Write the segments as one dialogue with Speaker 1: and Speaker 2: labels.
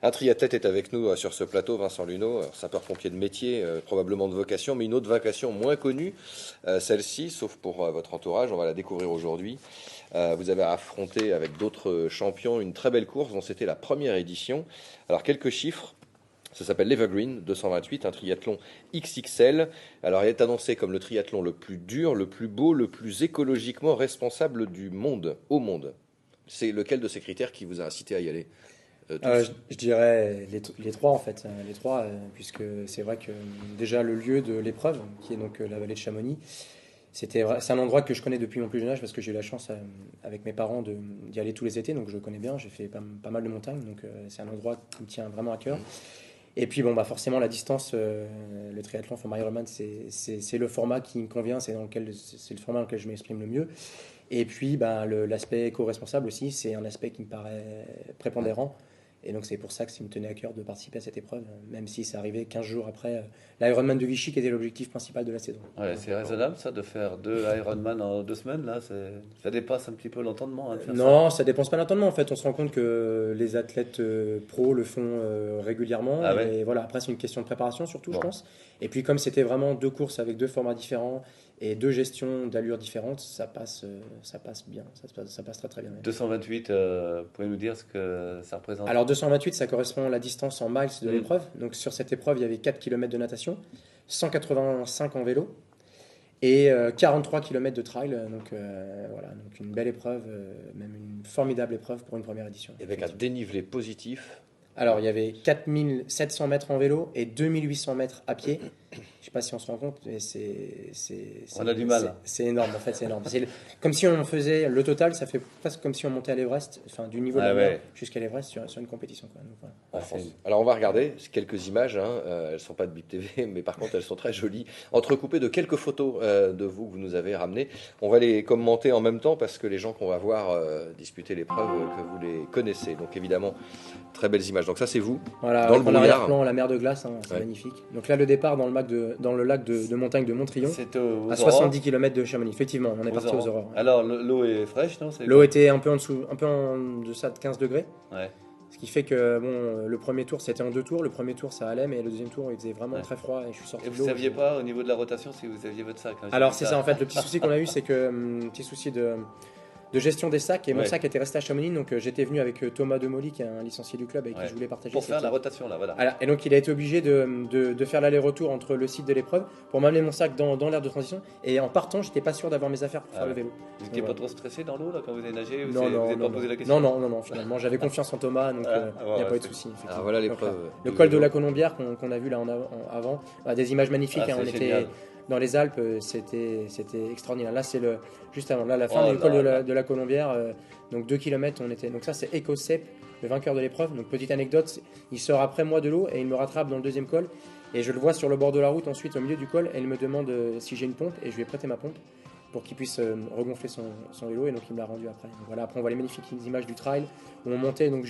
Speaker 1: Un triathlète est avec nous sur ce plateau, Vincent Luneau, sapeur-pompier de métier, probablement de vocation, mais une autre vocation moins connue, celle-ci, sauf pour votre entourage, on va la découvrir aujourd'hui. Vous avez affronté avec d'autres champions une très belle course dont c'était la première édition. Alors quelques chiffres. Ça s'appelle l'Evergreen 228, un triathlon XXL. Alors il est annoncé comme le triathlon le plus dur, le plus beau, le plus écologiquement responsable du monde, au monde. C'est lequel de ces critères qui vous a incité à y aller tous?
Speaker 2: Je dirais les trois en fait, les trois, puisque c'est vrai que déjà le lieu de l'épreuve, qui est donc la vallée de Chamonix, c'est un endroit que je connais depuis mon plus jeune âge parce que j'ai eu la chance avec mes parents d'y aller tous les étés, donc je le connais bien, j'ai fait pas mal de montagnes, donc c'est un endroit qui me tient vraiment à cœur. Et puis bon, bah forcément la distance, le triathlon format Ironman, c'est le format qui me convient, c'est le format dans lequel je m'exprime le mieux. Et puis bah, l'aspect éco-responsable aussi, c'est un aspect qui me paraît prépondérant. Et donc c'est pour ça que ça me tenait à cœur de participer à cette épreuve, même si c'est arrivé 15 jours après l'Ironman de Vichy qui était l'objectif principal de la saison.
Speaker 3: Ouais, c'est raisonnable ça de faire 2 Ironman en 2 semaines là, ça dépasse un petit peu l'entendement hein, de faire ça.
Speaker 2: Non, ça dépense pas l'entendement en fait. On se rend compte que les athlètes pros le font régulièrement.
Speaker 3: Ah ouais?
Speaker 2: Et voilà, après c'est une question de préparation surtout, je
Speaker 3: Bon.
Speaker 2: pense. Et puis comme c'était vraiment deux courses avec deux formats différents et deux gestions d'allures différentes, ça passe bien, ça passe très très bien.
Speaker 3: 228, vous pouvez nous dire ce que ça représente?
Speaker 2: Alors 228, ça correspond à la distance en miles de
Speaker 3: Mm.
Speaker 2: l'épreuve. Donc sur cette épreuve, il y avait 4 km de natation, 185 en vélo et 43 km de trail. Donc voilà, donc une belle épreuve, même une formidable épreuve pour une première édition.
Speaker 1: Et avec un dénivelé positif.
Speaker 2: Alors il y avait 4700 mètres en vélo et 2800 mètres à pied. Je sais pas si on se rend compte, mais
Speaker 3: On a du mal.
Speaker 2: c'est énorme, en fait, c'est énorme. Comme si on faisait, le total, ça fait presque comme si on montait à l'Everest, enfin du niveau de
Speaker 3: Ah
Speaker 2: la mer
Speaker 3: ouais.
Speaker 2: jusqu'à l'Everest sur une compétition, quoi. Donc, voilà.
Speaker 1: En
Speaker 3: Ah,
Speaker 1: France.
Speaker 3: c'est-
Speaker 1: Alors on va regarder quelques images, hein. Elles ne sont pas de Bip TV, mais par contre elles sont très jolies, entrecoupées de quelques photos de vous que vous nous avez ramenées. On va les commenter en même temps parce que les gens qu'on va voir disputer l'épreuve, que vous les connaissez. Donc évidemment, très belles images. Donc ça c'est vous,
Speaker 2: Voilà,
Speaker 1: dans le
Speaker 2: avec en
Speaker 1: brouillard.
Speaker 2: arrière-plan, la mer de glace, hein, c'est
Speaker 1: Ouais.
Speaker 2: magnifique. Donc là, le départ dans le lac de montagne de Montrion,
Speaker 3: C'est aux
Speaker 2: à
Speaker 3: aurores.
Speaker 2: 70 km de Chamonix. Effectivement, on est
Speaker 3: Aux
Speaker 2: parti aux
Speaker 3: aurores.
Speaker 2: aurores.
Speaker 3: Alors l'eau est fraîche, non? C'est
Speaker 2: L'eau
Speaker 3: quoi?
Speaker 2: était un peu en dessous, un peu en deçà de 15 degrés.
Speaker 3: Ouais.
Speaker 2: Ce qui fait que bon, le premier tour c'était en deux tours. Le premier tour ça allait, mais le deuxième tour il faisait vraiment
Speaker 3: Ouais.
Speaker 2: très froid et je suis sorti
Speaker 3: Et
Speaker 2: de
Speaker 3: vous
Speaker 2: l'eau.
Speaker 3: saviez pas au niveau de la rotation si vous aviez votre sac hein, j'ai
Speaker 2: Alors
Speaker 3: vu
Speaker 2: c'est ça en fait, le petit souci qu'on a eu c'est que petit souci de gestion des sacs et mon
Speaker 3: Ouais.
Speaker 2: sac était resté à Chamonix donc j'étais venu avec Thomas Demoli qui est un licencié du club avec
Speaker 3: Ouais.
Speaker 2: qui je voulais partager.
Speaker 3: Pour faire
Speaker 2: cette-
Speaker 3: la rotation là, voilà.
Speaker 2: Voilà. Et donc il a été obligé de faire l'aller-retour entre le site de l'épreuve pour m'amener mon sac dans l'aire de transition et en partant j'étais pas sûr d'avoir mes affaires pour
Speaker 3: Ah
Speaker 2: faire
Speaker 3: ouais.
Speaker 2: le vélo.
Speaker 3: Vous n'étiez
Speaker 2: Ouais.
Speaker 3: pas trop stressé dans l'eau là quand vous avez nagé? Vous
Speaker 2: Non,
Speaker 3: n'avez
Speaker 2: non,
Speaker 3: pas
Speaker 2: non,
Speaker 3: posé la
Speaker 2: non.
Speaker 3: question?
Speaker 2: Non, finalement j'avais confiance en Thomas donc il
Speaker 3: Ah,
Speaker 2: n'y a
Speaker 3: ouais,
Speaker 2: pas eu de
Speaker 3: c'est-
Speaker 2: souci.
Speaker 1: Alors
Speaker 2: effectivement.
Speaker 1: voilà
Speaker 2: Donc,
Speaker 1: l'épreuve.
Speaker 2: le
Speaker 1: de
Speaker 2: col de
Speaker 1: vélo.
Speaker 2: la Colombière qu'on a vu là avant, bah, des images magnifiques.
Speaker 3: Ah,
Speaker 2: Hein, on
Speaker 3: c'est
Speaker 2: était
Speaker 3: génial.
Speaker 2: dans les Alpes, c'était extraordinaire. Là, c'est juste avant, là, la fin
Speaker 3: Oh
Speaker 2: du col
Speaker 3: là là.
Speaker 2: de la Colombière, donc 2 km, on était. Donc ça, c'est Ecosep, le vainqueur de l'épreuve. Donc petite anecdote, il sort après moi de l'eau et il me rattrape dans le deuxième col. Et je le vois sur le bord de la route, ensuite au milieu du col, et il me demande si j'ai une pompe, et je lui ai prêté ma pompe pour qu'il puisse regonfler son vélo, et donc il me l'a rendu après. Donc voilà, après on voit les magnifiques images du trail, où on montait donc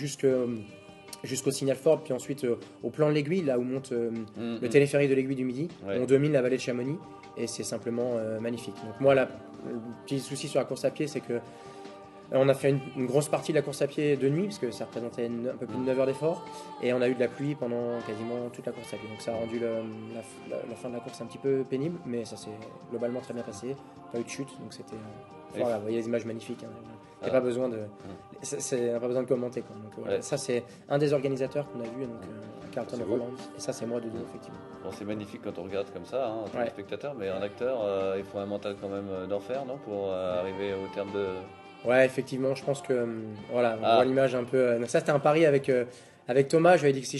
Speaker 2: jusqu'au signal Ford, puis ensuite au plan de l'aiguille, là où monte le téléphérique de l'aiguille du Midi.
Speaker 3: Ouais.
Speaker 2: On domine la vallée de Chamonix et c'est simplement magnifique. Donc moi, le petit souci sur la course à pied, c'est que on a fait une grosse partie de la course à pied de nuit, parce que ça représentait un peu plus de 9 heures d'effort, et on a eu de la pluie pendant quasiment toute la course à pied. Donc ça a rendu la fin de la course un petit peu pénible, mais ça s'est globalement très bien passé. Pas eu de chute, donc c'était... voilà, vous voyez les images magnifiques. Hein. Il n'y a pas besoin de... on n'a pas besoin de commenter. Quoi. Donc, voilà.
Speaker 3: Ouais.
Speaker 2: Ça, c'est un des organisateurs qu'on a vu, donc Carlton
Speaker 1: C'est
Speaker 2: of
Speaker 3: beau.
Speaker 2: Holland. Et ça, c'est moi de dos, effectivement.
Speaker 3: Bon, c'est magnifique quand on regarde comme ça, hein, en tant que
Speaker 2: Ouais.
Speaker 3: spectateur, mais un acteur, il faut un mental quand même d'enfer, non? Pour arriver au terme de.
Speaker 2: Ouais, effectivement, je pense que voilà, on
Speaker 3: Ah.
Speaker 2: voit l'image un peu. Donc ça, c'était un pari avec Thomas. Je lui ai dit que si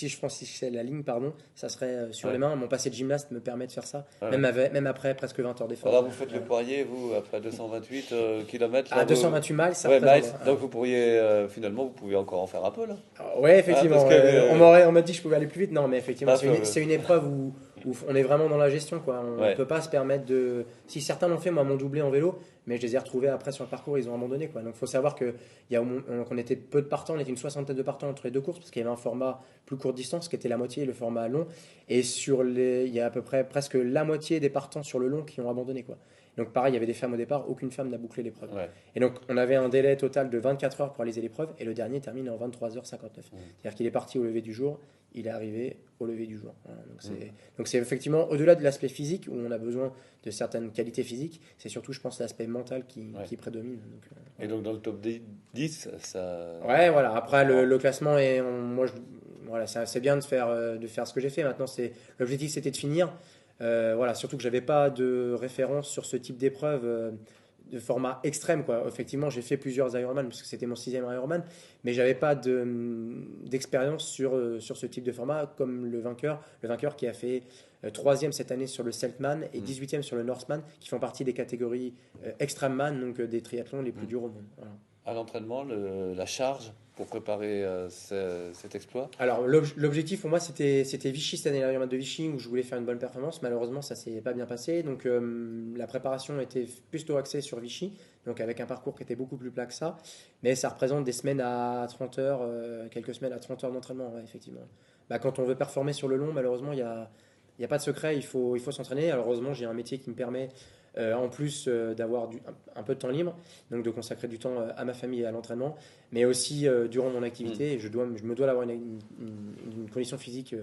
Speaker 2: je franchissais la ligne, pardon, ça serait sur
Speaker 3: Ouais.
Speaker 2: les mains. Mon passé de gymnaste me permet de faire ça,
Speaker 3: Ouais.
Speaker 2: même après presque 20 heures d'effort.
Speaker 3: Alors vous faites le poirier, vous, après 228 km.
Speaker 2: À 228 miles, ça
Speaker 3: Ouais,
Speaker 2: représente.
Speaker 3: miles. Donc vous pourriez, finalement, vous pouvez encore en faire un peu là.
Speaker 2: Ouais, effectivement.
Speaker 3: Ah, parce que,
Speaker 2: On m'a dit que je pouvais aller plus vite. Non, mais effectivement,
Speaker 3: Ah,
Speaker 2: c'est une épreuve où on est vraiment dans la gestion, quoi. On
Speaker 3: Ouais.
Speaker 2: ne peut pas se permettre de. Si certains l'ont fait, moi, m'ont doublé en vélo, mais je les ai retrouvés après sur le parcours, ils ont abandonné, quoi. Donc, il faut savoir qu'on était peu de partants, on était une soixantaine de partants entre les deux courses, parce qu'il y avait un format plus courte distance, qui était la moitié, et le format long. Et il y a à peu près presque la moitié des partants sur le long qui ont abandonné, quoi. Donc pareil, il y avait des femmes au départ, aucune femme n'a bouclé l'épreuve.
Speaker 3: Ouais.
Speaker 2: Et donc on avait un délai total de 24 heures pour réaliser l'épreuve et le dernier termine en 23h59. C'est-à-dire qu'il est parti au lever du jour, il est arrivé au lever du jour. Voilà, donc c'est effectivement au-delà de l'aspect physique où on a besoin de certaines qualités physiques, c'est surtout je pense l'aspect mental qui prédomine. Donc,
Speaker 3: Et donc dans le top 10, ça...
Speaker 2: ouais, voilà. Après, le classement, voilà, c'est bien de faire ce que j'ai fait. Maintenant, l'objectif, c'était de finir. Voilà, surtout que j'avais pas de référence sur ce type d'épreuve de format extrême, quoi. Effectivement, j'ai fait plusieurs Ironman parce que c'était mon 6e Ironman, mais j'avais pas d'expérience sur ce type de format comme le vainqueur qui a fait 3e cette année sur le Selkman et 18e sur le Northman, qui font partie des catégories Extreme Man, donc des triathlons les plus durs au monde. Voilà.
Speaker 3: À l'entraînement, la charge pour préparer cet exploit?
Speaker 2: Alors l'objectif pour moi c'était Vichy cette année, l'Ironman de Vichy où je voulais faire une bonne performance. Malheureusement ça s'est pas bien passé, donc la préparation était plutôt axée sur Vichy, donc avec un parcours qui était beaucoup plus plat que ça, mais ça représente des semaines à 30 heures, quelques semaines à 30 heures d'entraînement, ouais, effectivement. Bah, quand on veut performer sur le long, malheureusement il y a pas de secret, il faut s'entraîner. Alors, heureusement j'ai un métier qui me permet en plus d'avoir un peu de temps libre, donc de consacrer du temps à ma famille et à l'entraînement, mais aussi durant mon activité, et je me dois d'avoir une condition physique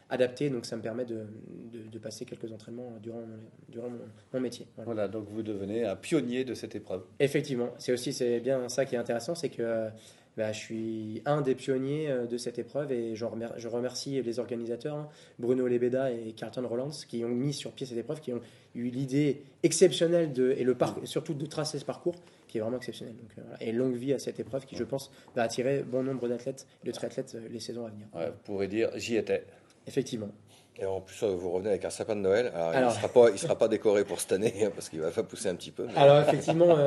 Speaker 2: adaptée, donc ça me permet de passer quelques entraînements durant mon métier. Voilà.
Speaker 3: Voilà, donc vous devenez un pionnier de cette épreuve.
Speaker 2: Effectivement, c'est bien ça qui est intéressant, c'est que bah, je suis un des pionniers de cette épreuve et je remercie les organisateurs, hein, Bruno Lebeda et Carlton Rolands, qui ont mis sur pied cette épreuve, qui ont eu l'idée exceptionnelle surtout de tracer ce parcours qui est vraiment exceptionnel. Donc, voilà. Et longue vie à cette épreuve qui, je pense, va attirer bon nombre d'athlètes et de triathlètes les saisons à venir.
Speaker 3: Ouais, vous pourrez dire, j'y étais.
Speaker 2: Effectivement.
Speaker 1: Et en plus, vous revenez avec un sapin de Noël.
Speaker 2: Alors,
Speaker 1: il sera pas décoré pour cette année hein, parce qu'il va pousser un petit peu.
Speaker 2: Alors effectivement,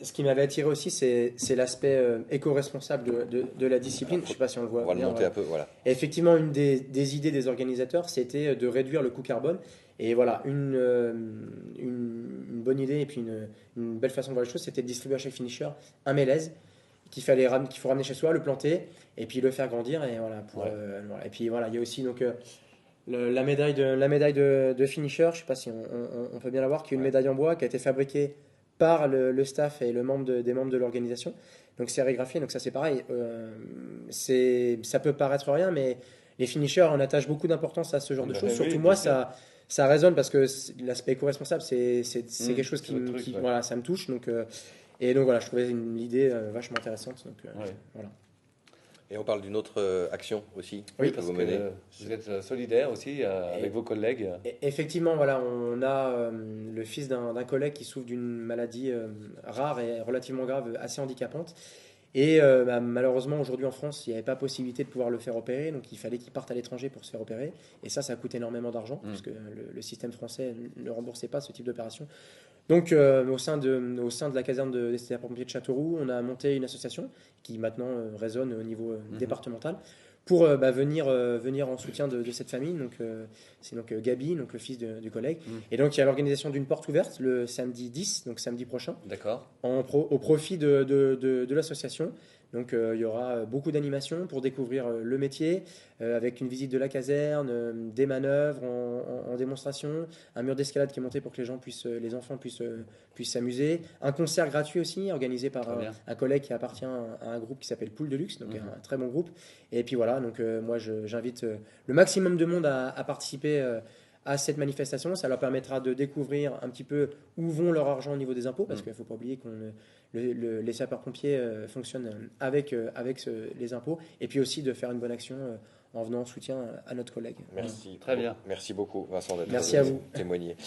Speaker 2: ce qui m'avait attiré aussi, c'est l'aspect éco-responsable de la discipline. Je ne sais pas si on le voit.
Speaker 1: On va le
Speaker 2: bien,
Speaker 1: monter un peu, voilà.
Speaker 2: Et effectivement, une des idées des organisateurs, c'était de réduire le coût carbone. Et voilà, une bonne idée et puis une belle façon de voir les choses, c'était de distribuer à chaque finisher un mélèze qu'il faut ramener chez soi, le planter et puis le faire grandir. Et voilà, voilà. Et puis voilà, il y a aussi donc la médaille de finisher, je ne sais pas si on peut bien la voir, qui est une médaille en bois qui a été fabriquée par le staff et des membres de l'organisation. Donc sérigraphié, donc ça c'est pareil. Ça peut paraître rien, mais les finishers, on attache beaucoup d'importance à ce genre de choses. Surtout moi, ça résonne parce que l'aspect éco-responsable, c'est quelque chose qui voilà, ça me touche. Donc, et donc voilà, je trouvais l'idée vachement intéressante. Donc, voilà.
Speaker 1: Et on parle d'une autre action aussi
Speaker 2: oui,
Speaker 1: que vous menez.
Speaker 3: Vous êtes solidaire aussi avec vos collègues.
Speaker 2: Effectivement, voilà, on a le fils d'un collègue qui souffre d'une maladie rare et relativement grave, assez handicapante. Et malheureusement, aujourd'hui en France, il n'y avait pas possibilité de pouvoir le faire opérer, donc il fallait qu'il parte à l'étranger pour se faire opérer. Et ça coûte énormément d'argent, puisque le système français ne remboursait pas ce type d'opération. Donc, au sein de la caserne des sapeurs-pompiers de Châteauroux, on a monté une association qui maintenant résonne au niveau départemental pour venir en soutien de cette famille. Donc, c'est donc Gabi, donc le fils du collègue. Et donc, il y a l'organisation d'une porte ouverte le samedi 10, donc samedi prochain.
Speaker 3: D'accord.
Speaker 2: Au profit de l'association. Donc il y aura beaucoup d'animations pour découvrir le métier, avec une visite de la caserne, des manœuvres en démonstration, un mur d'escalade qui est monté pour que les enfants puissent s'amuser, un concert gratuit aussi organisé par un collègue qui appartient à un groupe qui s'appelle Pool de Luxe, donc un très bon groupe. Et puis voilà, donc moi j'invite le maximum de monde à participer à cette manifestation. Ça leur permettra de découvrir un petit peu où vont leur argent au niveau des impôts, parce qu'il ne faut pas oublier que les sapeurs-pompiers fonctionnent avec les impôts, et puis aussi de faire une bonne action en venant en soutien à notre collègue.
Speaker 1: Merci.
Speaker 3: Très bien.
Speaker 1: Merci beaucoup, Vincent, d'être
Speaker 2: Merci à vous.
Speaker 1: témoigné.